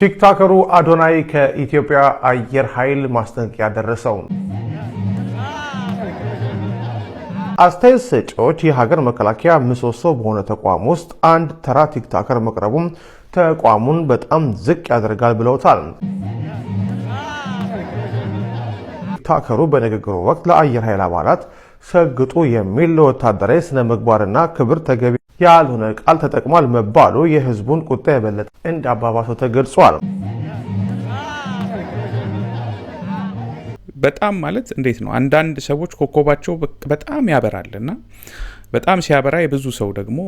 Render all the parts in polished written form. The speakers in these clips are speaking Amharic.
ቲክቶከሩ አዶናይ ከኢትዮጵያ አየር ኃይል ማስጠንቀቂያ ደረሰው። አስተያየት ሰጪዎች የሀገር መከላከያ ምሰሶ በሆነ ተቋም ውስጥ አንድ ተራ ቲክቶከር መቅረቡም ተቋሙን በጣም ዝቅ ያደርጋል ብለውታል። ቲክቶከሩ በንግግሩ ወቅት ለአየር ኃይል አባላት ሰግጡ የሚል ለወታደራዊ ስነ ምግባርና ክብር ተገቢ ያልሆነ ቃል ተጠቅሟል መባሉ የህዝቡን ቁጣ የበለጠ እንዳባባሰው ተገልጿል። በጣም ማለት እንዴት ነው አንዳንድ ሰዎች ኮከባቸው በጣም ያበራልና በጣም ሲያበራ የብዙ ሰው ደግሞ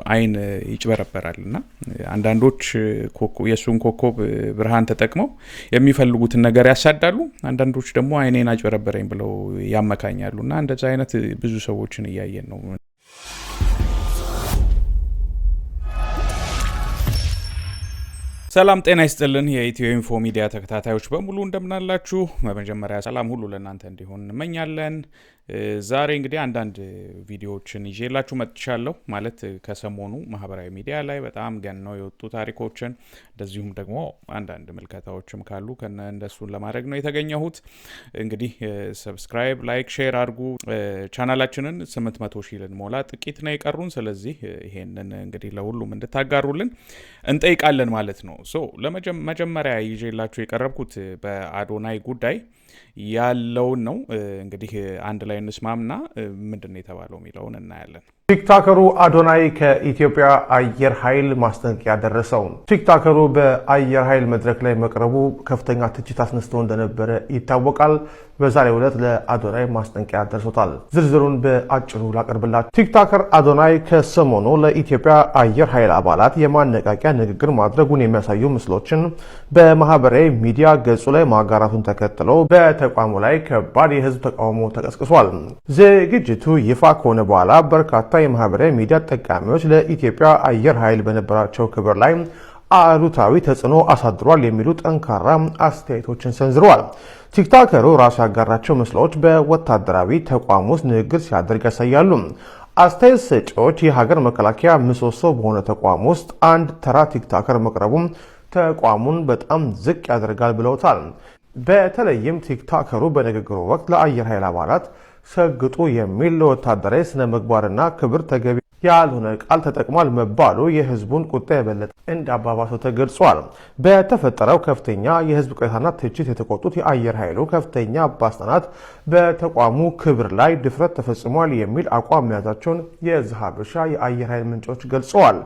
አይን ይጭበረበራልና አንዳንዶች የሱን ኮከብ ብርሃን ተጠቅመው የሚፈልጉትን ነገር ያሳዳሉ፣ አንዳንዶች ደግሞ አይኔን አጭበረበረኝ ብለው ያመካኛሉና እንደዛ አይነት ብዙ ሰዎችን እያየን ነው። ሰላም ጤና ይስጥልን የኢትዮ ኢንፎ ሚዲያ ተከታታዮች በሙሉ እንደምናላችሁ። በመጀመሪያ ሰላም ሁሉ ለእናንተ እንዲሆን እንመኛለን። ዛሬ እንግዲህ አንዳንድ ቪዲዮዎችን ይዤላችሁ መጥቻለሁ። ማለት ከሰሞኑ ማህበራዊ ሚዲያ ላይ በጣም ገነው የወጡ ታሪኮችን እንደዚሁም ደግሞ አንዳንድ ምልከታዎችም ካሉ እንደሱን ለማድረግ ነው የተገኘሁት። እንግዲህ ሰብስክራይብ፣ ላይክ፣ ሼር አድርጉ። ቻናላችንን 800,000 ልንሞላ ጥቂት ነው የቀሩን። ስለዚህ ይሄንን እንግዲህ ለሁሉም እንድታጋሩልን እንጠይቃለን ማለት ነው። ለመጀመሪያ ይዤላችሁ የቀረብኩት በአዶናይ ጉዳይ ያለውን ነው። እንግዲህ አንድ ላይ እንስማምና ምንድነው የተባለው የሚለውን እናያለን። ቲክቶከሩ አዶናይ ከኢትዮጵያ አየር ኃይል ማስጠንቀቂያ ደረሰው። ቲክቶከሩ በአየር ኃይል መድረክ ላይ መቅረቡ ከፍተኛ ትችት አስነስቶ እንደነበረ ይታወቃል። በዛሬው ዕለት ለአዶናይ ማስጠንቀቂያ ደርሶታል። ዝርዝሩን በአጭሩ ላቀርብላችሁ። ቲክቶከር አዶናይ ከሰሞኑ ለኢትዮጵያ አየር ኃይል አባላት የማነቃቂያ ንግግር ማድረጉን የሚያሳዩ ምስሎችን በማህበራዊ ሚዲያ ገጹ ላይ ማጋራቱን ተከትሎ በተቋሙ ላይ ከባድ የህዝብ ተቃውሞ ተቀስቅሷል። ዝግጅቱ ይፋ ከሆነ በኋላ በርካታ የማህበራዊ ሚዲያ ተጠቃሚዎች ለኢትዮጵያ አየር ኃይል በነበራቸው ክብር ላይ አሉታዊ ተጽዕኖ አሳድሯል የሚሉ ጠንካራ አስተያየቶችን ሰንዝረዋል። ቲክቶከሩ ራሱ ያጋራቸው ምስሎች በወታደራዊ ተቋም ውስጥ ንግግር ሲያደርግ ያሳያሉ። አስተያየት ሰጪዎች የሀገር መከላከያ ምሰሶ በሆነ ተቋም ውስጥ አንድ ተራ ቲክቶከር መቅረቡም ተቋሙን በጣም ዝቅ ያደርጋል ብለውታል። በተለይም ቲክቶከሩ በንግግሩ ወቅት ለአየር ኃይል አባላት ሰግጡ የሚል ለወታደራዊ ስነ ምግባርና ክብር ተገቢ ያልሆነ ቃል ተጠቅሟል መባሉ የህዝቡን ቁጣ የበለጠ እንዳባባሰው ተገልጿል። በተፈጠረው ከፍተኛ የህዝብ ቅሬታና ትችት የተቆጡት የአየር ኃይሉ ከፍተኛ ባለስልጣናት በተቋሙ ክብር ላይ ድፍረት ተፈጽሟል የሚል አቋም መያዛቸውን የዘሀበሻ የአየር ኃይል ምንጮች ገልጸዋል።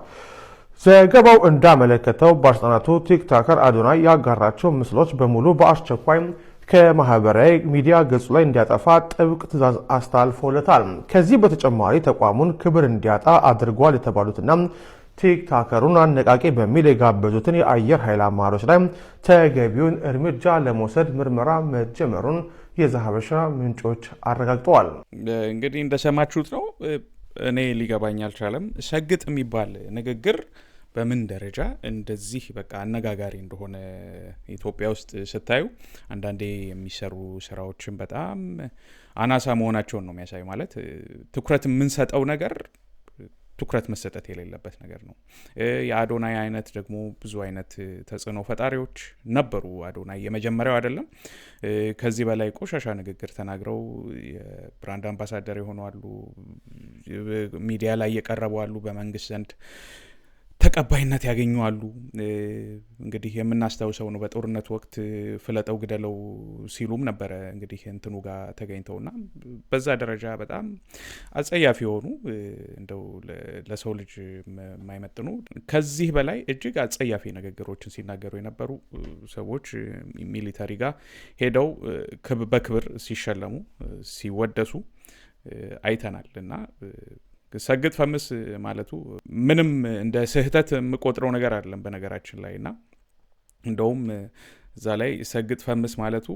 ዘገባው እንዳመለከተው ባለስልጣናቱ ቲክቶከር አዶናይ ያጋራቸው ምስሎች በሙሉ በአስቸኳይ ከማህበራዊ ሚዲያ ገጹ ላይ እንዲያጠፋ ጥብቅ ትዕዛዝ አስተላልፈውለታል። ከዚህ በተጨማሪ ተቋሙን ክብር እንዲያጣ አድርጓል የተባሉትና ቲክቶከሩን አነቃቂ በሚል የጋበዙትን የአየር ኃይል አመራሮች ላይ ተገቢውን እርምጃ ለመውሰድ ምርመራ መጀመሩን የዘሀበሻ ምንጮች አረጋግጠዋል። እንግዲህ እንደሰማችሁት ነው። እኔ ሊገባኝ አልቻለም። ሰግጥ የሚባል ንግግር በምን ደረጃ እንደዚህ በቃ አነጋጋሪ እንደሆነ ኢትዮጵያ ውስጥ ስታዩ አንዳንዴ የሚሰሩ ስራዎችን በጣም አናሳ መሆናቸውን ነው የሚያሳይ። ማለት ትኩረት የምንሰጠው ነገር ትኩረት መሰጠት የሌለበት ነገር ነው። የአዶናይ አይነት ደግሞ ብዙ አይነት ተጽዕኖ ፈጣሪዎች ነበሩ። አዶናይ የመጀመሪያው አይደለም። ከዚህ በላይ ቆሻሻ ንግግር ተናግረው የብራንድ አምባሳደር የሆኑ አሉ፣ ሚዲያ ላይ የቀረቡ አሉ፣ በመንግስት ዘንድ ተቀባይነት ያገኙ አሉ። እንግዲህ የምናስታውሰው ነው። በጦርነት ወቅት ፍለጠው ግደለው ሲሉም ነበረ እንግዲህ እንትኑ ጋር ተገኝተውና በዛ ደረጃ በጣም አጸያፊ የሆኑ እንደው ለሰው ልጅ የማይመጥኑ ከዚህ በላይ እጅግ አጸያፊ ንግግሮችን ሲናገሩ የነበሩ ሰዎች ሚሊተሪ ጋር ሄደው በክብር ሲሸለሙ ሲወደሱ አይተናል። እና ሰግጥ ፈምስ ማለቱ ምንም እንደ ስህተት የምቆጥረው ነገር አይደለም በነገራችን ላይ። እና እንደውም እዛ ላይ ሰግጥ ፈምስ ማለቱ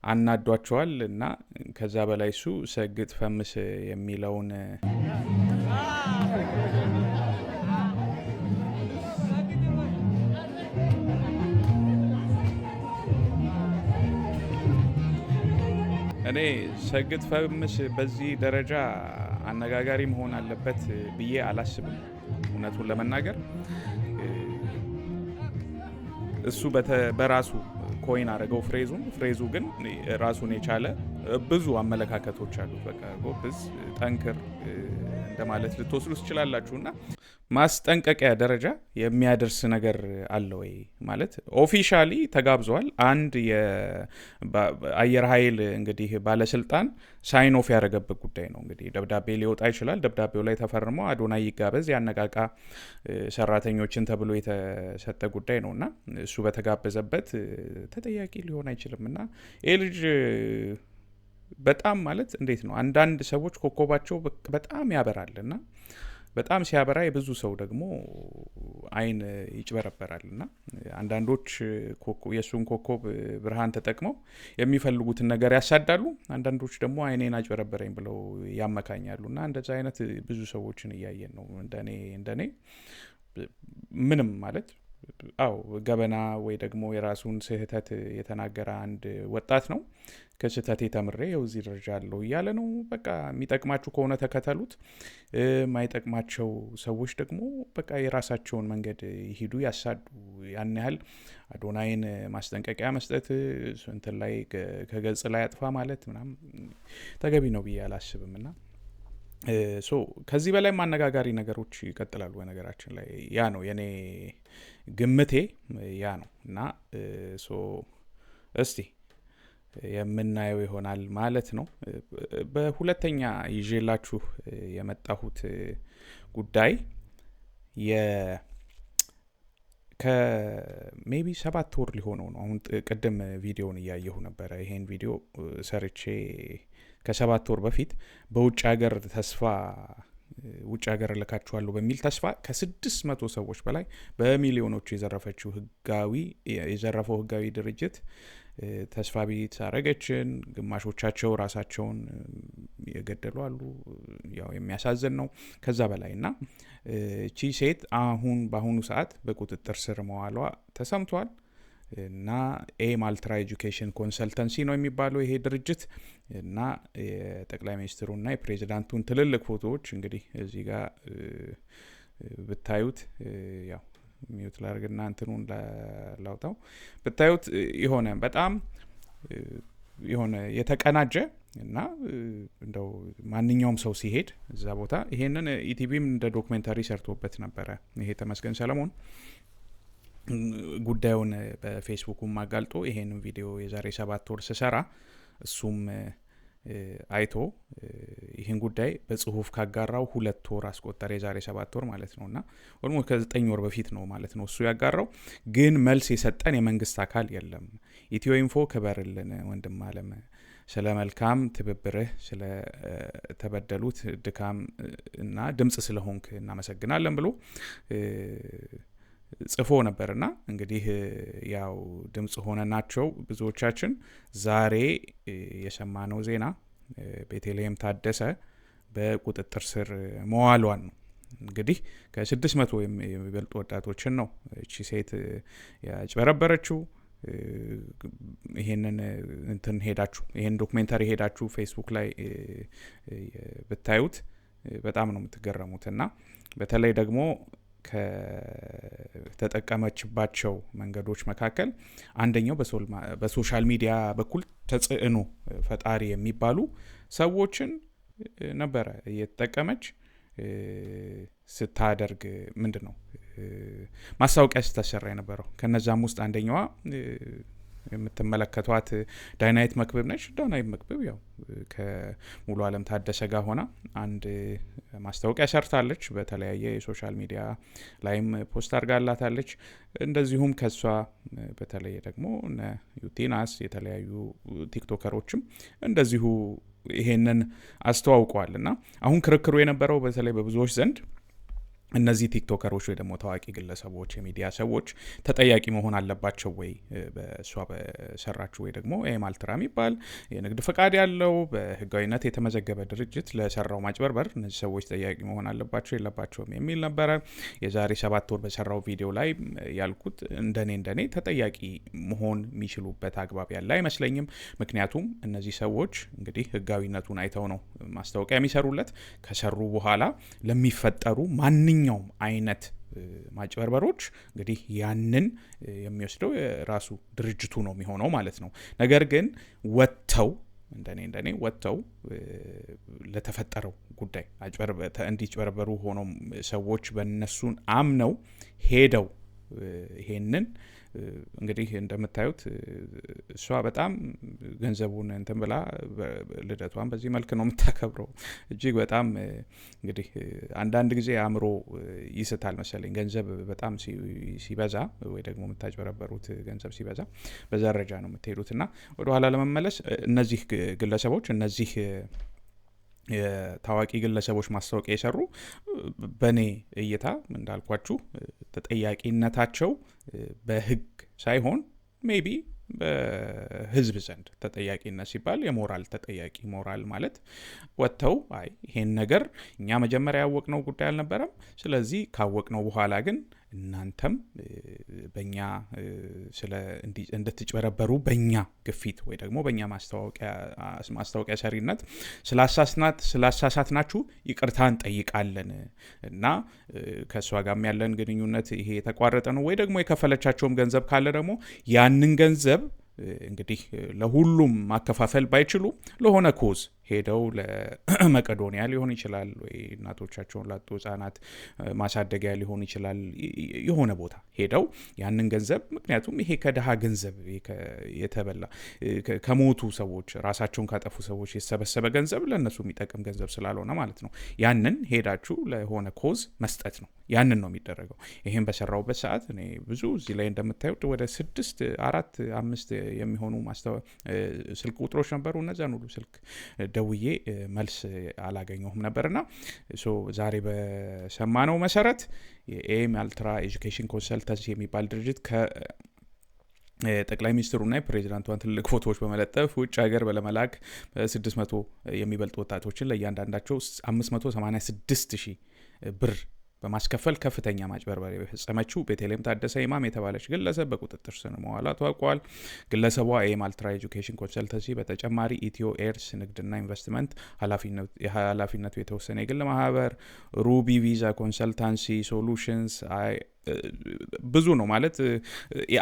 አናዷቸዋል። እና ከዛ በላይ እሱ ሰግጥ ፈምስ የሚለውን እኔ ሰግጥ ፈምስ በዚህ ደረጃ አነጋጋሪ መሆን አለበት ብዬ አላስብም። እውነቱን ለመናገር እሱ በራሱ ኮይን አደረገው ፍሬዙ ግን ራሱን የቻለ ብዙ አመለካከቶች አሉት። በቃ ጎብዝ፣ ጠንክር እንደማለት ልትወስዱ ትችላላችሁ። እና ማስጠንቀቂያ ደረጃ የሚያደርስ ነገር አለ ወይ ማለት ኦፊሻሊ ተጋብዟል። አንድ የአየር ኃይል እንግዲህ ባለስልጣን ሳይን ኦፍ ያደረገበት ጉዳይ ነው። እንግዲህ ደብዳቤ ሊወጣ ይችላል። ደብዳቤው ላይ ተፈርመው አዶናይ ይጋበዝ ያነቃቃ ሰራተኞችን ተብሎ የተሰጠ ጉዳይ ነው እና እሱ በተጋበዘበት ተጠያቂ ሊሆን አይችልም። እና ይህ ልጅ በጣም ማለት እንዴት ነው አንዳንድ ሰዎች ኮከባቸው በጣም ያበራል እና በጣም ሲያበራ የብዙ ሰው ደግሞ አይን ይጭበረበራል እና አንዳንዶች የሱን ኮከብ ብርሃን ተጠቅመው የሚፈልጉትን ነገር ያሳዳሉ። አንዳንዶች ደግሞ አይኔን አጭበረበረኝ ብለው ያመካኛሉ እና እንደዛ አይነት ብዙ ሰዎችን እያየን ነው። እንደኔ ምንም ማለት አው ገበና ወይ ደግሞ የራሱን ስህተት የተናገረ አንድ ወጣት ነው። ከስህተቴ ተምሬ ያው እዚህ ደረጃ አለው እያለ ነው። በቃ የሚጠቅማችሁ ከሆነ ተከተሉት፣ ማይጠቅማቸው ሰዎች ደግሞ በቃ የራሳቸውን መንገድ ይሂዱ፣ ያሳዱ። ያን ያህል አዶናይን ማስጠንቀቂያ መስጠት እንትን ላይ ከገጽ ላይ አጥፋ ማለት ምናምን ተገቢ ነው ብዬ አላስብም። እና ከዚህ በላይ አነጋጋሪ ነገሮች ይቀጥላሉ። በነገራችን ላይ ያ ነው የኔ ግምቴ ያ ነው። እና እስቲ የምናየው ይሆናል ማለት ነው። በሁለተኛ ይዤላችሁ የመጣሁት ጉዳይ ከሜቢ 7 ወር ሊሆነው ነው። አሁን ቅድም ቪዲዮውን እያየሁ ነበረ። ይሄን ቪዲዮ ሰርቼ ከ7 ወር በፊት በውጭ ሀገር እልካችኋለሁ በሚል ተስፋ ከ600 ሰዎች በላይ በሚሊዮኖች የዘረፈው ህጋዊ ድርጅት ተስፋ ቢት አረገችን። ግማሾቻቸው ራሳቸውን የገደሉ አሉ። ያው የሚያሳዝን ነው። ከዛ በላይ እና እቺ ሴት በአሁኑ ሰዓት በቁጥጥር ስር መዋሏ ተሰምቷል። እና ማልትራ ኤጁኬሽን ኮንሰልተንሲ ነው የሚባለው ይሄ ድርጅት። እና የጠቅላይ ሚኒስትሩና የፕሬዚዳንቱን ትልልቅ ፎቶዎች እንግዲህ እዚህ ጋር ብታዩት ያው ሚዩት ላርግና እንትኑን ላውጣው ብታዩት በጣም የሆነ የተቀናጀ እና እንደው ማንኛውም ሰው ሲሄድ እዛ ቦታ ይሄንን ኢቲቪም እንደ ዶክመንታሪ ሰርቶበት ነበረ። ይሄ ተመስገን ሰለሞን ጉዳዩን በፌስቡክም አጋልጦ ይሄንን ቪዲዮ የዛሬ 7 ወር ስሰራ እሱም አይቶ ይህን ጉዳይ በጽሁፍ ካጋራው 2 ወር አስቆጠረ። የዛሬ 7 ወር ማለት ነውና ኦልሞስት ከ9 ወር በፊት ነው ማለት ነው እሱ ያጋራው። ግን መልስ የሰጠን የመንግስት አካል የለም። ኢትዮ ኢንፎ ክበርልን ወንድም አለም፣ ስለ መልካም ትብብርህ፣ ስለ ተበደሉት ድካም እና ድምጽ ስለሆንክ እናመሰግናለን ብሎ ጽፎ ነበርና እንግዲህ ያው ድምጽ ሆነናቸው ብዙዎቻችን ዛሬ የሰማነው ዜና ቤተልሔም ታደሰ በቁጥጥር ስር መዋሏን ነው። እንግዲህ ከ600 የሚበልጡ ወጣቶችን ነው እቺ ሴት ያጭበረበረችው። ይሄንን ይሄን ዶክመንታሪ ሄዳችሁ ፌስቡክ ላይ ብታዩት በጣም ነው የምትገረሙት። እና በተለይ ደግሞ ከተጠቀመችባቸው መንገዶች መካከል አንደኛው በሶሻል ሚዲያ በኩል ተጽዕኖ ፈጣሪ የሚባሉ ሰዎችን ነበረ እየተጠቀመች ስታደርግ ምንድነው ማስታወቂያ ስታሰራ የነበረው። ከነዛም ውስጥ አንደኛዋ የምትመለከቷት ዳይናይት መክብብ ነች። ዳይናይት መክብብ ያው ከሙሉ አለም ታደሰ ጋር ሆና አንድ ማስታወቂያ ሰርታለች። በተለያየ የሶሻል ሚዲያ ላይም ፖስት አድርጋላታለች። እንደዚሁም ከሷ በተለየ ደግሞ ዩቲናስ የተለያዩ ቲክቶከሮችም እንደዚሁ ይሄንን አስተዋውቀዋል። እና አሁን ክርክሩ የነበረው በተለይ በብዙዎች ዘንድ እነዚህ ቲክቶከሮች ወይ ደግሞ ታዋቂ ግለሰቦች የሚዲያ ሰዎች ተጠያቂ መሆን አለባቸው ወይ በሷ በሰራችሁ ወይ ደግሞ ማልትራ የሚባል የንግድ ፈቃድ ያለው በህጋዊነት የተመዘገበ ድርጅት ለሰራው ማጭበርበር እነዚህ ሰዎች ተጠያቂ መሆን አለባቸው የለባቸውም የሚል ነበረ። የዛሬ 7 ወር በሰራው ቪዲዮ ላይ ያልኩት እንደኔ ተጠያቂ መሆን የሚችሉበት አግባብ ያለ አይመስለኝም። ምክንያቱም እነዚህ ሰዎች እንግዲህ ህጋዊነቱን አይተው ነው ማስታወቂያ የሚሰሩለት። ከሰሩ በኋላ ለሚፈጠሩ ማንኛውም አይነት ማጭበርበሮች እንግዲህ ያንን የሚወስደው ራሱ ድርጅቱ ነው የሚሆነው ማለት ነው። ነገር ግን ወጥተው እንደኔ ወጥተው ለተፈጠረው ጉዳይ እንዲጭበረበሩ ሆኖ ሰዎች በእነሱን አምነው ሄደው ይሄንን እንግዲህ እንደምታዩት እሷ በጣም ገንዘቡን እንትን ብላ ልደቷን በዚህ መልክ ነው የምታከብረው። እጅግ በጣም እንግዲህ አንዳንድ ጊዜ አእምሮ ይስታል መሰለኝ። ገንዘብ በጣም ሲበዛ ወይ ደግሞ የምታጭበረበሩት ገንዘብ ሲበዛ በዛ ደረጃ ነው የምትሄዱትና ወደኋላ ለመመለስ እነዚህ ግለሰቦች እነዚህ የታዋቂ ግለሰቦች ማስታወቂያ የሰሩ በኔ እይታ እንዳልኳችሁ ተጠያቂነታቸው በህግ ሳይሆን ሜቢ በህዝብ ዘንድ ተጠያቂነት ሲባል የሞራል ተጠያቂ ሞራል ማለት ወጥተው አይ ይሄን ነገር እኛ መጀመሪያ ያወቅነው ጉዳይ አልነበረም፣ ስለዚህ ካወቅነው በኋላ ግን እናንተም በእኛ እንድትጭበረበሩ በእኛ ግፊት ወይ ደግሞ በእኛ ማስታወቂያ ሰሪነት ስላሳሳትናችሁ ይቅርታ እንጠይቃለን እና ከእሷ ጋርም ያለን ግንኙነት ይሄ የተቋረጠ ነው ወይ ደግሞ የከፈለቻቸውም ገንዘብ ካለ ደግሞ ያንን ገንዘብ እንግዲህ ለሁሉም ማከፋፈል ባይችሉ ለሆነ ኮዝ ሄደው ለመቄዶንያ ሊሆን ይችላል ወይ እናቶቻቸውን ላጡ ህጻናት ማሳደጊያ ሊሆን ይችላል የሆነ ቦታ ሄደው ያንን ገንዘብ ምክንያቱም ይሄ ከደሃ ገንዘብ የተበላ ከሞቱ ሰዎች ራሳቸውን ካጠፉ ሰዎች የተሰበሰበ ገንዘብ ለነሱ የሚጠቅም ገንዘብ ስላልሆነ ማለት ነው ያንን ሄዳችሁ ለሆነ ኮዝ መስጠት ነው። ያንን ነው የሚደረገው። ይሄን በሰራውበት ሰዓት እኔ ብዙ እዚህ ላይ እንደምታዩት ወደ 6 4 5 የሚሆኑ ስልክ ቁጥሮች ነበሩ። እነዛን ሁሉ ስልክ ደውዬ መልስ አላገኘሁም ነበርና ዛሬ በሰማነው መሰረት የኤም አልትራ ኤጁኬሽን ኮንሰልተንሲ የሚባል ድርጅት ጠቅላይ ሚኒስትሩና የፕሬዚዳንቷን ትልቅ ፎቶዎች በመለጠፍ ውጭ ሀገር በለመላክ 600 የሚበልጡ ወጣቶችን ለእያንዳንዳቸው 586,000 ብር በማስከፈል ከፍተኛ ማጭበርበር የፈጸመችው ቤተልሔም ታደሰ ኢማም የተባለች ግለሰብ በቁጥጥር ስር መዋሏ ታውቋል። ግለሰቧ ኤም አልትራ ኤጁኬሽን ኮንሰልተንሲ በተጨማሪ ኢትዮ ኤርስ ንግድና ኢንቨስትመንት ኃላፊነቱ የተወሰነ የግል ማህበር፣ ሩቢ ቪዛ ኮንሰልታንሲ ሶሉሽንስ ብዙ ነው ማለት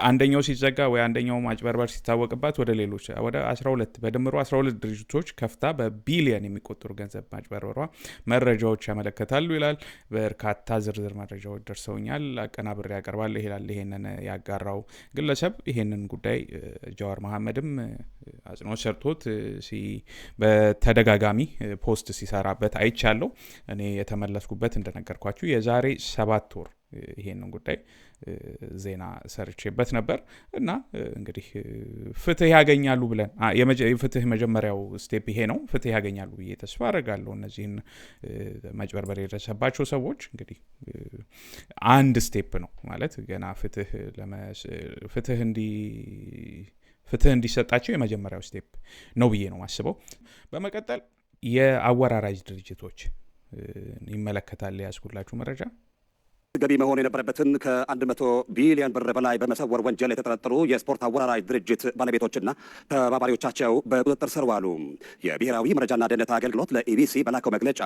አንደኛው ሲዘጋ ወይ አንደኛው ማጭበርበር ሲታወቅባት ወደ ሌሎች ወደ 12 በድምሩ 12 ድርጅቶች ከፍታ በቢሊየን የሚቆጠሩ ገንዘብ ማጭበርበሯ መረጃዎች ያመለከታሉ ይላል። በርካታ ዝርዝር መረጃዎች ደርሰውኛል አቀናብሬ ያቀርባል ይላል ይሄንን ያጋራው ግለሰብ። ይሄንን ጉዳይ ጃዋር መሐመድም አጽንኦት ሰጥቶት በተደጋጋሚ ፖስት ሲሰራበት አይቻለሁ። እኔ የተመለስኩበት እንደነገርኳችሁ የዛሬ 7 ወር ይሄንን ጉዳይ ዜና ሰርቼበት ነበር እና እንግዲህ ፍትህ ያገኛሉ ብለን የፍትህ መጀመሪያው ስቴፕ ይሄ ነው። ፍትህ ያገኛሉ ብዬ ተስፋ አደርጋለሁ። እነዚህን መጭበርበር የደረሰባቸው ሰዎች እንግዲህ አንድ ስቴፕ ነው ማለት ገና ፍትህ እንዲሰጣቸው የመጀመሪያው ስቴፕ ነው ብዬ ነው ማስበው። በመቀጠል የአወራራጅ ድርጅቶች ይመለከታል ያስኩላችሁ መረጃ። ገቢ መሆን የነበረበትን ከ100 ቢሊዮን ብር በላይ በመሰወር ወንጀል የተጠረጠሩ የስፖርት አወራራጅ ድርጅት ባለቤቶችና ተባባሪዎቻቸው በቁጥጥር ስር ዋሉ። የብሔራዊ መረጃና ደህንነት አገልግሎት ለኢቢሲ በላከው መግለጫ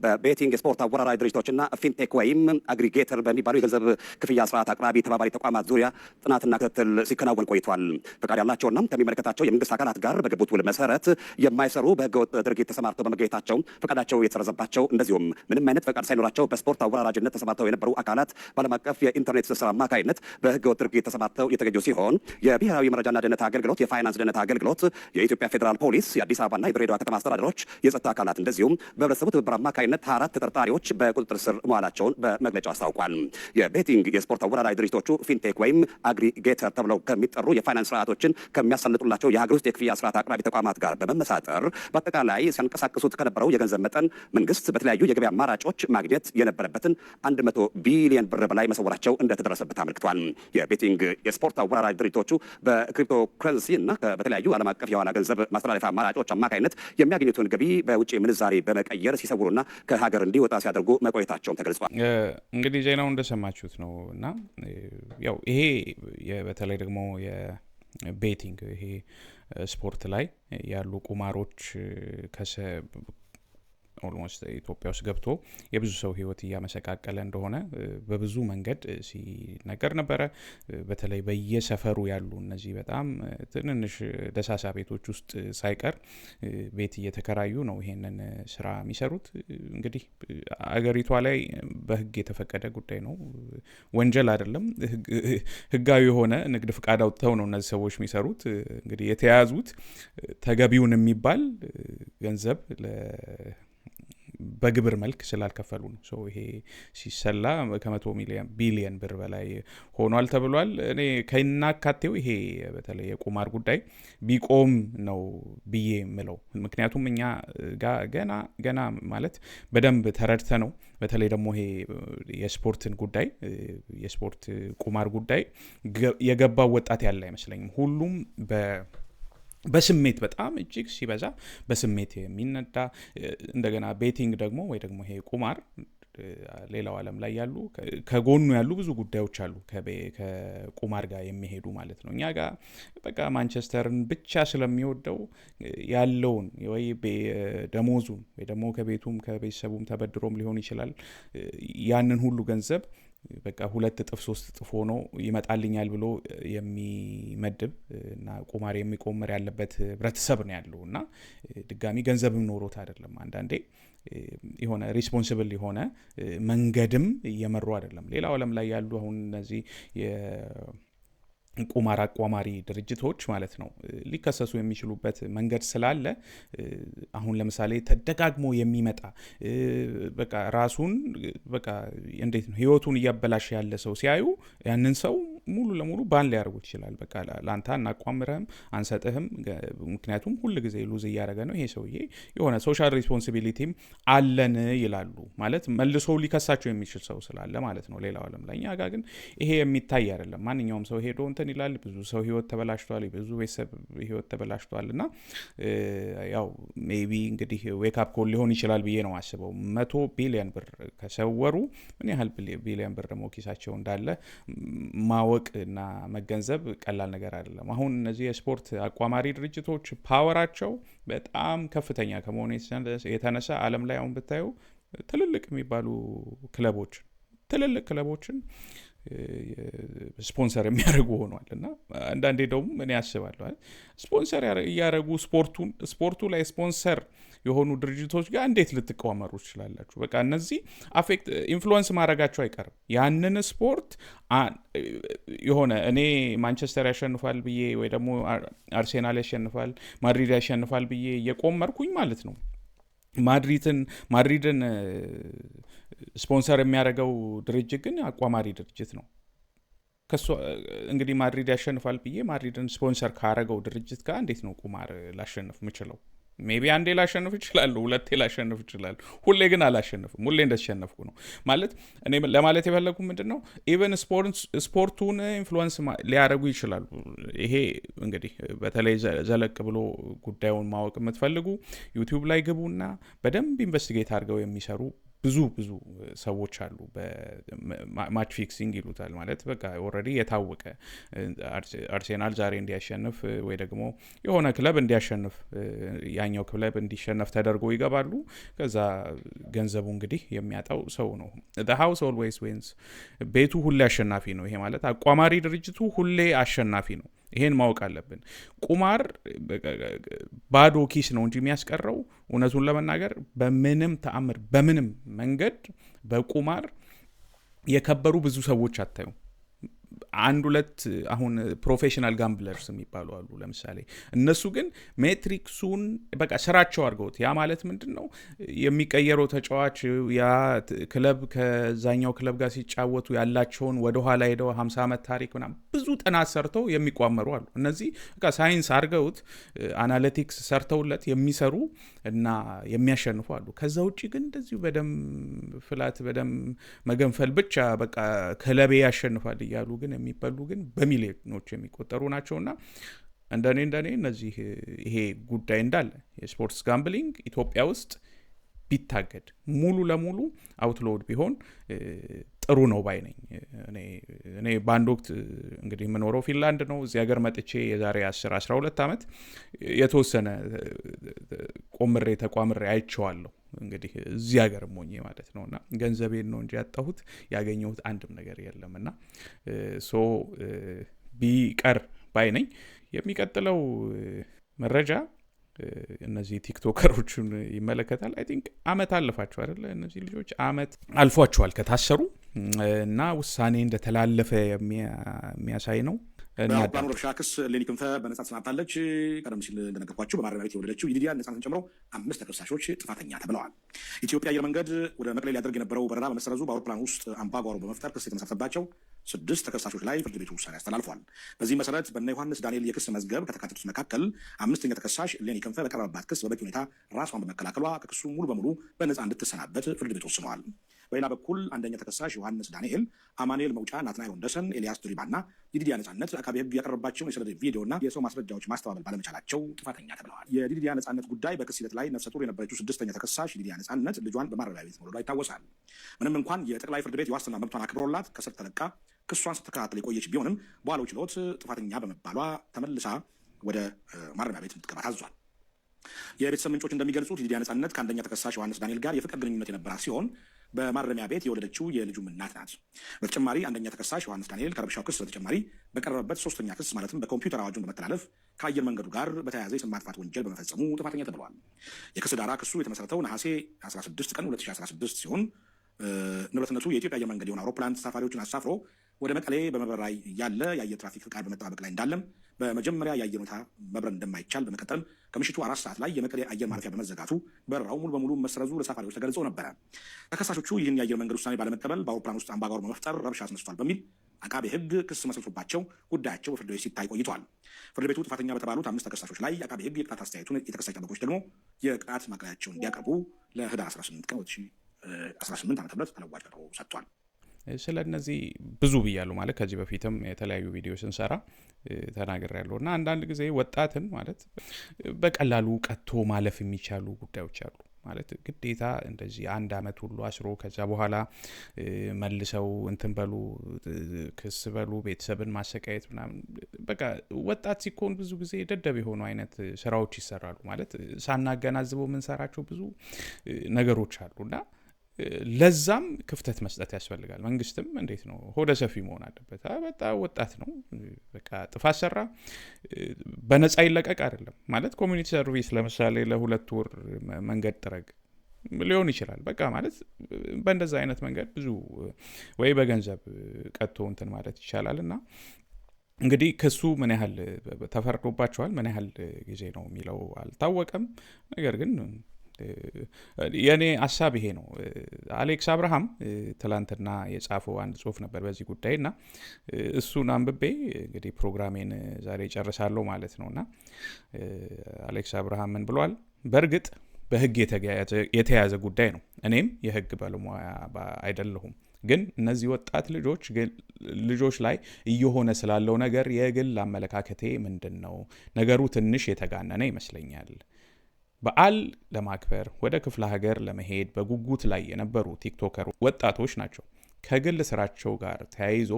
በቤቲንግ የስፖርት አወራራጅ ድርጅቶችና ፊንቴክ ወይም አግሪጌተር በሚባሉ የገንዘብ ክፍያ ስርዓት አቅራቢ ተባባሪ ተቋማት ዙሪያ ጥናትና ክትትል ሲከናወን ቆይቷል። ፈቃድ ያላቸውና ከሚመለከታቸው የመንግስት አካላት ጋር በገቡት ውል መሰረት የማይሰሩ በህገወጥ ድርጊት ተሰማርተው በመገኘታቸው ፈቃዳቸው የተሰረዘባቸው እንደዚሁም ምንም አይነት ፈቃድ ሳይኖራቸው በስፖርት አወራራጅነት ተሰማርተው የነበሩ አካላት በዓለም አቀፍ የኢንተርኔት ትስስር አማካይነት በህገወጥ ድርጊት ተሰማርተው የተገኙ ሲሆን የብሔራዊ መረጃና ደህንነት አገልግሎት፣ የፋይናንስ ደህንነት አገልግሎት፣ የኢትዮጵያ ፌዴራል ፖሊስ፣ የአዲስ አበባና የድሬዳዋ ከተማ አስተዳደሮች የጸጥታ አካላት እንደዚሁም በህብረተሰቡ ትብብር አማካይነት 4 ተጠርጣሪዎች በቁጥጥር ስር መዋላቸውን በመግለጫው አስታውቋል። የቤቲንግ የስፖርት አወራራጅ ድርጅቶቹ ፊንቴክ ወይም አግሪጌተር ተብለው ከሚጠሩ የፋይናንስ ስርዓቶችን ከሚያሳልጡላቸው የሀገር ውስጥ የክፍያ ስርዓት አቅራቢ ተቋማት ጋር በመመሳጠር በአጠቃላይ ሲያንቀሳቅሱት ከነበረው የገንዘብ መጠን መንግስት በተለያዩ የገበያ አማራጮች ማግኘት የነበረበትን 100 ቢሊዮን ብር በላይ መሰወራቸው እንደተደረሰበት አመልክቷል። የቤቲንግ የስፖርት አወራራጅ ድርጅቶቹ በክሪፕቶ ከረንሲ እና በተለያዩ ዓለም አቀፍ የዋላ ገንዘብ ማስተላለፊያ አማራጮች አማካይነት የሚያገኙትን ገቢ በውጭ ምንዛሬ በመቀየር ሲሰውሩና ከሀገር እንዲወጣ ሲያደርጉ መቆየታቸውን ተገልጿል። እንግዲህ ዜናው እንደሰማችሁት ነው እና ያው ይሄ በተለይ ደግሞ የቤቲንግ ይሄ ስፖርት ላይ ያሉ ቁማሮች ኦልሞስት ኢትዮጵያ ውስጥ ገብቶ የብዙ ሰው ህይወት እያመሰቃቀለ እንደሆነ በብዙ መንገድ ሲነገር ነበረ። በተለይ በየሰፈሩ ያሉ እነዚህ በጣም ትንንሽ ደሳሳ ቤቶች ውስጥ ሳይቀር ቤት እየተከራዩ ነው ይሄንን ስራ የሚሰሩት። እንግዲህ አገሪቷ ላይ በህግ የተፈቀደ ጉዳይ ነው፣ ወንጀል አይደለም። ህጋዊ የሆነ ንግድ ፍቃድ አውጥተው ነው እነዚህ ሰዎች የሚሰሩት። እንግዲህ የተያዙት ተገቢውን የሚባል ገንዘብ በግብር መልክ ስላልከፈሉ ነው። ሶ ይሄ ሲሰላ ከ100 ቢሊዮን ብር በላይ ሆኗል ተብሏል። እኔ ከናካቴው ይሄ በተለይ የቁማር ጉዳይ ቢቆም ነው ብዬ ምለው። ምክንያቱም እኛ ገና ማለት በደንብ ተረድተ ነው። በተለይ ደግሞ ይሄ የስፖርትን ጉዳይ የስፖርት ቁማር ጉዳይ የገባው ወጣት ያለ አይመስለኝም። ሁሉም በስሜት በጣም እጅግ ሲበዛ በስሜት የሚነዳ እንደገና ቤቲንግ ደግሞ ወይ ደግሞ ይሄ ቁማር ሌላው ዓለም ላይ ያሉ ከጎኑ ያሉ ብዙ ጉዳዮች አሉ ከቁማር ጋር የሚሄዱ ማለት ነው። እኛ ጋር በቃ ማንቸስተርን ብቻ ስለሚወደው ያለውን ወይ ደሞዙን ወይ ደግሞ ከቤቱም ከቤተሰቡም ተበድሮም ሊሆን ይችላል ያንን ሁሉ ገንዘብ በቃ 2 እጥፍ 3 እጥፍ ሆኖ ይመጣልኛል ብሎ የሚመድብ እና ቁማር የሚቆምር ያለበት ህብረተሰብ ነው ያለው እና ድጋሚ ገንዘብም ኖሮት አይደለም። አንዳንዴ የሆነ ሪስፖንሲብል የሆነ መንገድም እየመሩ አይደለም። ሌላው ዓለም ላይ ያሉ አሁን እነዚህ ቁማር አቋማሪ ድርጅቶች ማለት ነው ሊከሰሱ የሚችሉበት መንገድ ስላለ አሁን ለምሳሌ ተደጋግሞ የሚመጣ በቃ ራሱን በቃ እንዴት ነው ህይወቱን እያበላሽ ያለ ሰው ሲያዩ ያንን ሰው ሙሉ ለሙሉ ባን ሊያደርጉት ይችላል። በቃ ላንተ አናቋምረህም አንሰጥህም፣ ምክንያቱም ሁሉ ጊዜ ሉዝ እያደረገ ነው ይሄ ሰውዬ፣ የሆነ ሶሻል ሪስፖንሲቢሊቲም አለን ይላሉ። ማለት መልሶ ሊከሳቸው የሚችል ሰው ስላለ ማለት ነው ሌላው ዓለም ላይ። እኛ ጋር ግን ይሄ የሚታይ አይደለም። ማንኛውም ሰው ሄዶ እንትን ይላል። ብዙ ሰው ህይወት ተበላሽቷል፣ ብዙ ቤተሰብ ህይወት ተበላሽቷል። እና ያው ሜቢ እንግዲህ ዌክ አፕ ኮል ሊሆን ይችላል ብዬ ነው አስበው። 100 ቢሊዮን ብር ከሰወሩ ምን ያህል ቢሊዮን ብር ደግሞ ኪሳቸው እንዳለ ማወቅ እና መገንዘብ ቀላል ነገር አይደለም። አሁን እነዚህ የስፖርት አቋማሪ ድርጅቶች ፓወራቸው በጣም ከፍተኛ ከመሆኑ የተነሳ ዓለም ላይ አሁን ብታዩ ትልልቅ የሚባሉ ክለቦችን ስፖንሰር የሚያደርጉ ሆኗል። እና አንዳንዴ ደግሞ ምን ያስባለሁ ስፖንሰር እያደረጉ ስፖርቱ ላይ ስፖንሰር የሆኑ ድርጅቶች ጋር እንዴት ልትቋመሩ ትችላላችሁ? በቃ እነዚህ አፌክት ኢንፍሉዌንስ ማድረጋቸው አይቀርም ያንን ስፖርት። የሆነ እኔ ማንቸስተር ያሸንፋል ብዬ ወይ ደግሞ አርሴናል ያሸንፋል ማድሪድ ያሸንፋል ብዬ እየቆመርኩኝ ማለት ነው ማድሪድን ስፖንሰር የሚያደርገው ድርጅት ግን አቋማሪ ድርጅት ነው። እንግዲህ ማድሪድ ያሸንፋል ብዬ ማድሪድን ስፖንሰር ካረገው ድርጅት ጋር እንዴት ነው ቁማር ላሸንፍ ምችለው? ሜቢ አንዴ ላሸንፍ ይችላል፣ 2 ላሸንፍ ይችላል። ሁሌ ግን አላሸንፍም። ሁሌ እንደተሸነፍኩ ነው ማለት። እኔ ለማለት የፈለኩ ምንድነው ኢቨን ስፖርቱን ኢንፍሉዌንስ ሊያደርጉ ይችላሉ። ይሄ እንግዲህ በተለይ ዘለቅ ብሎ ጉዳዩን ማወቅ የምትፈልጉ ዩቲዩብ ላይ ግቡና በደንብ ኢንቨስቲጌት አድርገው የሚሰሩ ብዙ ሰዎች አሉ። በማች ፊክሲንግ ይሉታል። ማለት በቃ ኦልሬዲ የታወቀ አርሴናል ዛሬ እንዲያሸንፍ ወይ ደግሞ የሆነ ክለብ እንዲያሸንፍ ያኛው ክለብ እንዲሸነፍ ተደርጎ ይገባሉ። ከዛ ገንዘቡ እንግዲህ የሚያጣው ሰው ነው። the house always wins። ቤቱ ሁሌ አሸናፊ ነው። ይሄ ማለት አቋማሪ ድርጅቱ ሁሌ አሸናፊ ነው። ይሄን ማወቅ አለብን። ቁማር ባዶ ኪስ ነው እንጂ የሚያስቀረው እውነቱን ለመናገር በምንም ተአምር በምንም መንገድ በቁማር የከበሩ ብዙ ሰዎች አታዩ። 1-2 አሁን ፕሮፌሽናል ጋምብለርስ የሚባሉ አሉ ለምሳሌ። እነሱ ግን ሜትሪክሱን በቃ ስራቸው አድርገውት፣ ያ ማለት ምንድነው የሚቀየረው ተጫዋች ያ ክለብ ከዛኛው ክለብ ጋር ሲጫወቱ ያላቸውን ወደ ኋላ ሄደው 50 ዓመት ታሪክ ምናምን ብዙ ጥናት ሰርተው የሚቋመሩ አሉ። እነዚህ በቃ ሳይንስ አድርገውት አናሊቲክስ ሰርተውለት የሚሰሩ እና የሚያሸንፉ አሉ። ከዛ ውጪ ግን እንደዚሁ በደም ፍላት በደም መገንፈል ብቻ በቃ ክለቤ ያሸንፋል እያሉ ግን የሚበሉ ግን በሚሊዮኖች የሚቆጠሩ ናቸውና እንደኔ እነዚህ ይሄ ጉዳይ እንዳለ የስፖርትስ ጋምብሊንግ ኢትዮጵያ ውስጥ ቢታገድ ሙሉ ለሙሉ አውትሎድ ቢሆን ጥሩ ነው ባይ ነኝ። እኔ በአንድ ወቅት እንግዲህ የምኖረው ፊንላንድ ነው። እዚህ ሀገር መጥቼ የዛሬ 10-12 ዓመት የተወሰነ ተቋምሬ አይቼዋለሁ። እንግዲህ እዚህ ሀገር ሞኝ ማለት ነውና ገንዘቤን ነው እንጂ ያጣሁት ያገኘሁት አንድም ነገር የለምና ሶ ቢቀር ባይ ነኝ። የሚቀጥለው መረጃ እነዚህ ቲክቶከሮችን ይመለከታል። አይ ቲንክ አመት አለፋቸው አይደለ? እነዚህ ልጆች አመት አልፏቸዋል ከታሰሩ እና ውሳኔ እንደተላለፈ የሚያሳይ ነው። በአውሮፕላኑ ረብሻ ክስ ሌኒ ክንፈ በነጻ ተሰናብታለች። ቀደም ሲል እንደነገርኳችሁ በማረሚያ ቤት የወለደችው ይዲዲያ ነጻነትን ጨምሮ 5 ተከሳሾች ጥፋተኛ ተብለዋል። ኢትዮጵያ አየር መንገድ ወደ መቀሌ ሊያደርግ የነበረው በረራ በመሰረዙ በአውሮፕላን ውስጥ አምባጓሮ በመፍጠር ክስ የተመሰረተባቸው 6 ተከሳሾች ላይ ፍርድ ቤቱ ውሳኔ አስተላልፏል። በዚህ መሰረት በእነ ዮሐንስ ዳንኤል የክስ መዝገብ ከተካተቱት መካከል 5ኛ ተከሳሽ ሌኒ ክንፈ በቀረበባት ክስ በበቂ ሁኔታ ራሷን በመከላከሏ ከክሱ ሙሉ በሙሉ በነጻ እንድትሰናበት ፍርድ ቤት ወስኗል። በሌላ በኩል አንደኛ ተከሳሽ ዮሐንስ ዳንኤል፣ አማኑኤል መውጫ፣ ናትናኤል ወንደሰን፣ ኤልያስ ድሪባና ይዲዲያ ነጻነት አቃቤ ሕግ ያቀረባቸውን የሰነድ ቪዲዮና የሰው ማስረጃዎች ማስተባበል ባለመቻላቸው ጥፋተኛ ተብለዋል። የዲዲያ ነጻነት ጉዳይ በክስ ሂደት ላይ ነፍሰ ጡር የነበረችው 6ኛ ተከሳሽ ይዲዲያ ነጻነት ልጇን በማረሚያ ቤት መውለዷ ይታወሳል። ምንም እንኳን የጠቅላይ ፍርድ ቤት የዋስትና መብቷን አክብሮላት ከስር ተለቃ ክሷን ስትከታተል የቆየች ቢሆንም በዋለው ችሎት ጥፋተኛ በመባሏ ተመልሳ ወደ ማረሚያ ቤት እንድትገባ ታዟል። የቤተሰብ ምንጮች እንደሚገልጹት ይዲዲያ ነጻነት ከአንደኛ ተከሳሽ ዮሐንስ ዳንኤል ጋር የፍቅር ግንኙነት የነበራት ሲሆን በማረሚያ ቤት የወለደችው የልጁም እናት ናት። በተጨማሪ አንደኛ ተከሳሽ ዮሐንስ ዳንኤል ከረብሻው ክስ በተጨማሪ በቀረበበት 3ኛ ክስ ማለትም በኮምፒውተር አዋጁን በመተላለፍ ከአየር መንገዱ ጋር በተያያዘ የስም ማጥፋት ወንጀል በመፈጸሙ ጥፋተኛ ተብለዋል። የክስ ዳራ ክሱ የተመሰረተው ነሐሴ 16 ቀን 2016 ሲሆን ንብረትነቱ የኢትዮጵያ አየር መንገድ የሆነ አውሮፕላን ተሳፋሪዎችን አሳፍሮ ወደ መቀሌ በመብረር ላይ ያለ የአየር ትራፊክ ፍቃድ በመጠባበቅ ላይ እንዳለም በመጀመሪያ የአየር ሁኔታ መብረር እንደማይቻል በመቀጠል ከምሽቱ 4 ሰዓት ላይ የመቀሌ አየር ማረፊያ በመዘጋቱ በረራው ሙሉ በሙሉ መሰረዙ ለሳፋሪዎች ተገልጾ ነበረ። ተከሳሾቹ ይህን የአየር መንገድ ውሳኔ ባለመቀበል በአውሮፕላን ውስጥ አምባጓሮ በመፍጠር ረብሻ አስነስቷል በሚል አቃቤ ሕግ ክስ መስርቶባቸው ጉዳያቸው በፍርድ ቤት ሲታይ ቆይቷል። ፍርድ ቤቱ ጥፋተኛ በተባሉት 5 ተከሳሾች ላይ አቃቤ ሕግ የቅጣት አስተያየቱን፣ የተከሳሽ ጠበቆች ደግሞ የቅጣት ማቅለያቸውን እንዲያቀርቡ ለህዳር 18 ቀን 2018 ዓ.ም ተለዋጭ ቀጠሮ ሰጥቷል። ስለ እነዚህ ብዙ ብያለሁ ማለት ከዚህ በፊትም የተለያዩ ቪዲዮ ስንሰራ ተናገር ያለው እና አንዳንድ ጊዜ ወጣትን ማለት በቀላሉ ቀጥቶ ማለፍ የሚቻሉ ጉዳዮች አሉ። ማለት ግዴታ እንደዚህ 1 አመት ሁሉ አስሮ ከዛ በኋላ መልሰው እንትን በሉ ክስ በሉ ቤተሰብን ማሰቃየት ምናምን በቃ ወጣት ሲኮን ብዙ ጊዜ ደደብ የሆኑ አይነት ስራዎች ይሰራሉ። ማለት ሳናገናዝበው የምንሰራቸው ብዙ ነገሮች አሉና ለዛም ክፍተት መስጠት ያስፈልጋል። መንግስትም እንዴት ነው ሆደ ሰፊ መሆን አለበት። በጣም ወጣት ነው በቃ ጥፋት ሰራ በነፃ ይለቀቅ አይደለም ማለት ኮሚኒቲ ሰርቪስ ለምሳሌ ለ2 ወር መንገድ ጥረግ ሊሆን ይችላል። በቃ ማለት በእንደዛ አይነት መንገድ ብዙ ወይ በገንዘብ ቀጥቶ እንትን ማለት ይቻላልና እንግዲህ ክሱ ምን ያህል ተፈርዶባቸዋል ምን ያህል ጊዜ ነው የሚለው አልታወቀም። ነገር ግን የኔ ሐሳብ ይሄ ነው። አሌክስ አብርሃም ትላንትና የጻፈው አንድ ጽሁፍ ነበር በዚህ ጉዳይና እሱን አንብቤ እንግዲህ ፕሮግራሜን ዛሬ ጨርሳለሁ ማለት ነውና አሌክስ አብርሃም ምን ብሏል? በእርግጥ በህግ የተያዘ ጉዳይ ነው። እኔም የህግ ባለሙያ አይደለሁም። ግን እነዚህ ወጣት ልጆች ላይ እየሆነ ስላለው ነገር የግል አመለካከቴ ምንድነው? ነገሩ ትንሽ የተጋነነ ይመስለኛል። በዓል ለማክበር ወደ ክፍለ ሀገር ለመሄድ በጉጉት ላይ የነበሩ ቲክቶከር ወጣቶች ናቸው። ከግል ስራቸው ጋር ተያይዞ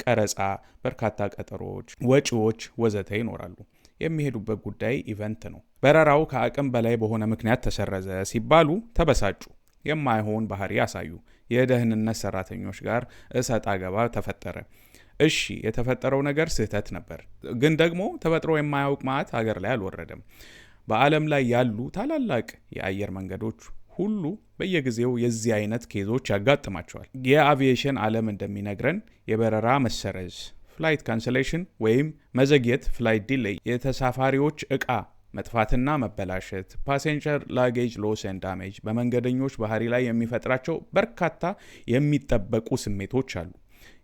ቀረጻ፣ በርካታ ቀጠሮች፣ ወጪዎች ወዘተ ይኖራሉ። የሚሄዱበት ጉዳይ ኢቨንት ነው። በረራው ከአቅም በላይ በሆነ ምክንያት ተሰረዘ ሲባሉ ተበሳጩ። የማይሆን ባህሪ ያሳዩ። የደህንነት ሰራተኞች ጋር እሰጥ አገባ ተፈጠረ። እሺ የተፈጠረው ነገር ስህተት ነበር፣ ግን ደግሞ ተፈጥሮ የማያውቅ መዓት ሀገር ላይ አልወረደም። በዓለም ላይ ያሉ ታላላቅ የአየር መንገዶች ሁሉ በየጊዜው የዚህ አይነት ኬዞች ያጋጥማቸዋል። የአቪዬሽን ዓለም እንደሚነግረን የበረራ መሰረዝ ፍላይት ካንሰሌሽን ወይም መዘግየት ፍላይት ዲሌይ፣ የተሳፋሪዎች ዕቃ መጥፋትና መበላሸት፣ ፓሴንጀር ላጌጅ ሎስ ኤንድ ዳሜጅ በመንገደኞች ባህሪ ላይ የሚፈጥራቸው በርካታ የሚጠበቁ ስሜቶች አሉ።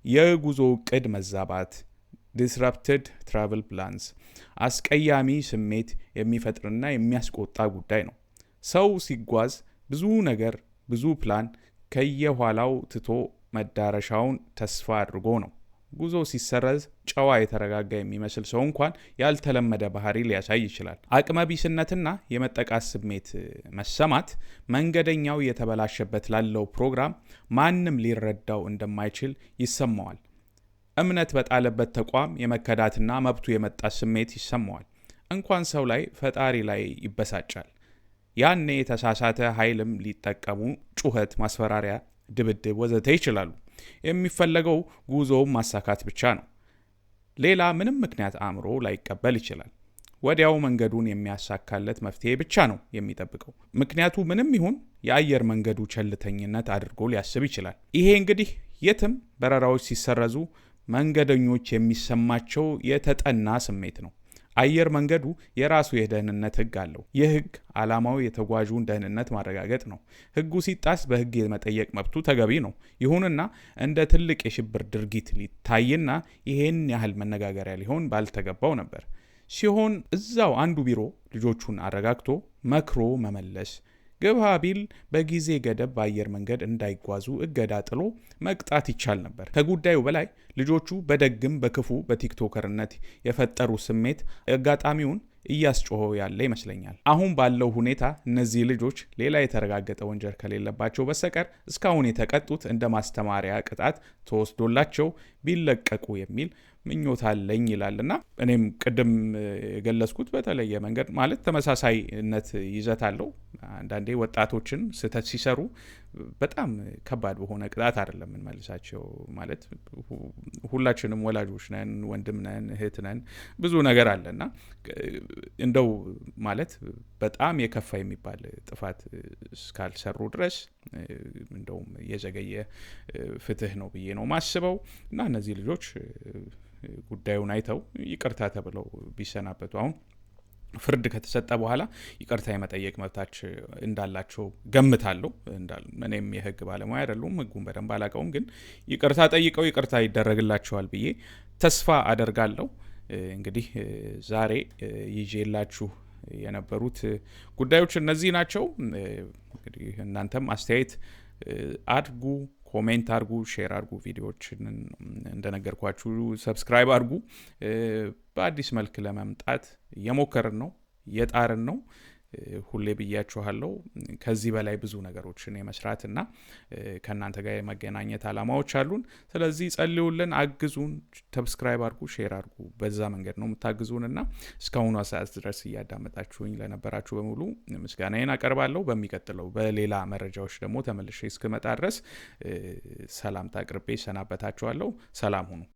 የጉዞ ዕቅድ መዛባት disrupted travel plans አስቀያሚ ስሜት የሚፈጥርና የሚያስቆጣ ጉዳይ ነው። ሰው ሲጓዝ ብዙ ፕላን ከየኋላው ትቶ መዳረሻውን ተስፋ አድርጎ ነው። ጉዞ ሲሰረዝ ጨዋ የተረጋጋ የሚመስል ሰው እንኳን ያልተለመደ ባህሪ ሊያሳይ ይችላል። አቅመቢስነትና የመጠቃት ስሜት መሰማት መንገደኛው የተበላሸበት ላለው ፕሮግራም ማንም ሊረዳው እንደማይችል ይሰማዋል። እምነት በጣለበት ተቋም የመከዳትና መብቱ የመጣት ስሜት ይሰማዋል። እንኳን ሰው ላይ ፈጣሪ ላይ ይበሳጫል። ያኔ የተሳሳተ ኃይልም ሊጠቀሙ ጩኸት፣ ማስፈራሪያ፣ ድብድብ ወዘተ ይችላሉ። የሚፈለገው ጉዞውን ማሳካት ብቻ ነው። ሌላ ምንም ምክንያት አእምሮ ላይቀበል ይችላል። ወዲያው መንገዱን የሚያሳካለት መፍትሄ ብቻ ነው የሚጠብቀው። ምክንያቱ ምንም ይሁን የአየር መንገዱ ቸልተኝነት አድርጎ ሊያስብ ይችላል። ይሄ እንግዲህ የትም በረራዎች ሲሰረዙ መንገደኞች የሚሰማቸው የተጠና ስሜት ነው። አየር መንገዱ የራሱ የደህንነት ሕግ አለው። ይህ ሕግ ዓላማው የተጓዡን ደህንነት ማረጋገጥ ነው። ሕጉ ሲጣስ በሕግ የመጠየቅ መብቱ ተገቢ ነው። ይሁንና እንደ ትልቅ የሽብር ድርጊት ሊታይና ይሄን ያህል መነጋገሪያ ሊሆን ባልተገባው ነበር። ሲሆን እዛው አንዱ ቢሮ ልጆቹን አረጋግቶ መክሮ መመለስ፣ ግባ ቢል በጊዜ ገደብ በአየር መንገድ እንዳይጓዙ እገዳ ጥሎ መቅጣት ይቻል ነበር። ከጉዳዩ በላይ ልጆቹ በደግም በክፉ በቲክቶከርነት የፈጠሩ ስሜት አጋጣሚውን እያስጮኸው ያለ ይመስለኛል። አሁን ባለው ሁኔታ እነዚህ ልጆች ሌላ የተረጋገጠ ወንጀል ከሌለባቸው በስተቀር እስካሁን የተቀጡት እንደ ማስተማሪያ ቅጣት ተወስዶላቸው ቢለቀቁ የሚል ምኞት አለኝ ይላልና እኔም ቅድም የገለጽኩት በተለየ መንገድ ማለት ተመሳሳይነት ይዘት አለው። አንዳንዴ ወጣቶችን ስህተት ሲሰሩ በጣም ከባድ በሆነ ቅጣት አይደለም እንመልሳቸው። ማለት ሁላችንም ወላጆች ነን፣ ወንድም ነን፣ እህት ነን፣ ብዙ ነገር አለና እንደው ማለት በጣም የከፋ የሚባል ጥፋት እስካልሰሩ ድረስ እንደውም የዘገየ ፍትህ ነው ብዬ ነው ማስበው እና እነዚህ ልጆች ጉዳዩን አይተው ይቅርታ ተብለው ቢሰናበቱ አሁን ፍርድ ከተሰጠ በኋላ ይቅርታ የመጠየቅ መብታች እንዳላቸው ገምታለሁ። እኔም የህግ ባለሙያ አይደለሁም፣ ህጉን በደንብ አላውቀውም። ግን ይቅርታ ጠይቀው ይቅርታ ይደረግላቸዋል ብዬ ተስፋ አደርጋለሁ። እንግዲህ ዛሬ ይዤላችሁ የነበሩት ጉዳዮች እነዚህ ናቸው። እንግዲህ እናንተም አስተያየት አድርጉ፣ ኮሜንት አድርጉ፣ ሼር አድርጉ። ቪዲዮዎችን እንደነገርኳችሁ ሰብስክራይብ አድርጉ። በአዲስ መልክ ለመምጣት እየሞከርን ነው፣ እየጣርን ነው። ሁሌ ብያችኋለሁ። ከዚህ በላይ ብዙ ነገሮችን የመስራትና ከእናንተ ጋር የመገናኘት አላማዎች አሉን። ስለዚህ ጸልዩልን፣ አግዙን፣ ሰብስክራይብ አድርጉ፣ ሼር አድርጉ። በዛ መንገድ ነው የምታግዙንና እስካሁኑ ሰዓት ድረስ እያዳመጣችሁኝ ለነበራችሁ በሙሉ ምስጋናዬን አቀርባለሁ። በሚቀጥለው በሌላ መረጃዎች ደግሞ ተመልሼ እስክመጣ ድረስ ሰላምታ አቅርቤ ሰናበታችኋለሁ። ሰላም ሁኑ።